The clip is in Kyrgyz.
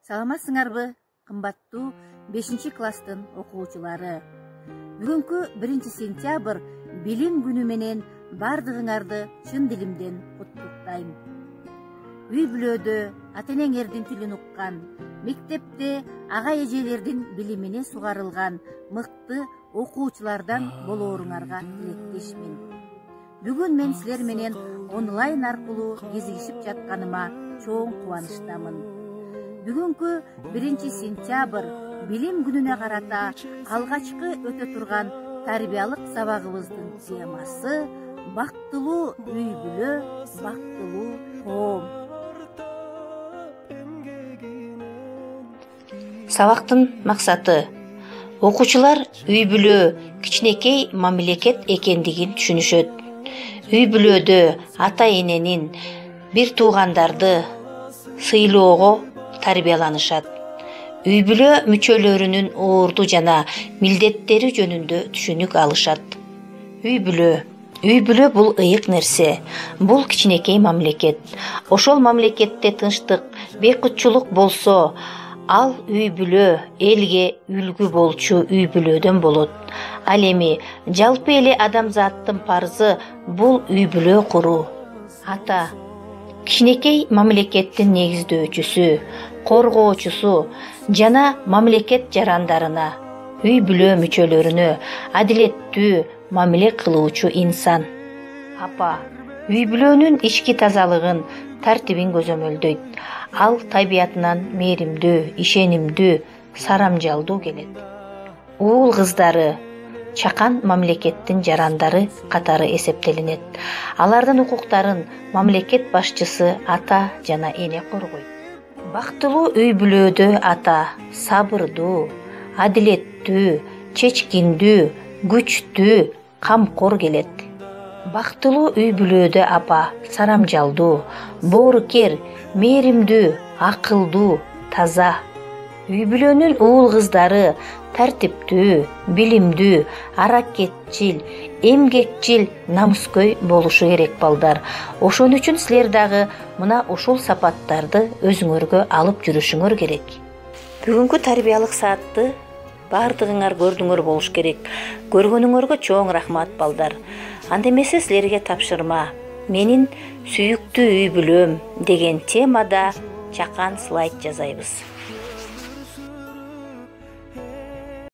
Саламатсыңарбы, кымбаттуу 5-класстын окуучулары. Бүгүнкү 1 сентябрь билим күнү менен бардыгыңарды чын дилимден куттуктайм. Үй бүлөдө ата-энеңердин тилин уккан, мектепте ага эжелердин билимине сугарылган мыкты окуучулардан болооруңарга тилектешмин. Бүгүн мен силер менен онлайн аркылуу кезигишип жатканыма чоң кубанычтамын. Бүгүнкү 1 сентябрь билим күнүнө карата алгачкы өтө турган тарбиялык сабагыбыздын темасы бактылуу үй бүлө, бактылуу коом. Сабактын максаты: окуучулар үй бүлө кичинекей мамлекет экендигин түшүнүшөт. Үй бүлөдө ата-эненин, бир туугандарды сыйлоого тарбияланышат. Үй бүлө мүчөлөрүнүн орду жана милдеттери жөнүндө түшүнүк алышат. Үй бүлө бул ыйык нерсе, бул кичинекей мамлекет. Ошол мамлекетте тынчтык, бейкутчулук болсо, ал үй бүлө элге үлгү болчу үй бүлөдөн болот. Ал эми жалпы эле адамзаттын парзы бул үй бүлө куруу. Ата кичинекей мамлекеттин негиздөөчүсү, коргоочусу жана мамлекет жарандарына, үй бүлө мүчөлөрүнө адилеттүү мамиле кылуучу инсан. Апа үй бүлөнүн ички тазалыгын, тартибин көзөмөлдөйт. Ал табиятынан мээримдүү, ишенимдүү, сарамжалдуу келет. Уул кыздары чакан мамлекеттин жарандары катары эсептелинет. Алардын укуктарын мамлекет башчысы ата жана эне коргойт. Бактылуу үй бүлөдө ата сабырдуу, адилеттүү, чечкиндүү, күчтүү, камкор келет. Бактылуу үй бүлөдө апа сарамжалдуу, боорукер, мээримдүү, акылдуу, таза. Үй бүлөнүн уул кыздары тартиптүү, билимдүү, аракетчил, эмгекчил, намыскөй болушу керек балдар. Ошон үчүн силер дагы мына ушул сапаттарды өзүңөргө алып жүрүшүңөр керек. Бүгүнкү тарбиялык саатты бардыгыңар көрдүңөр болуш керек. Көргөнүңөргө чоң рахмат балдар. Анда эмесе силерге тапшырма. Менин сүйүктүү үй бүлөм деген темада чакан слайд жазайбыз.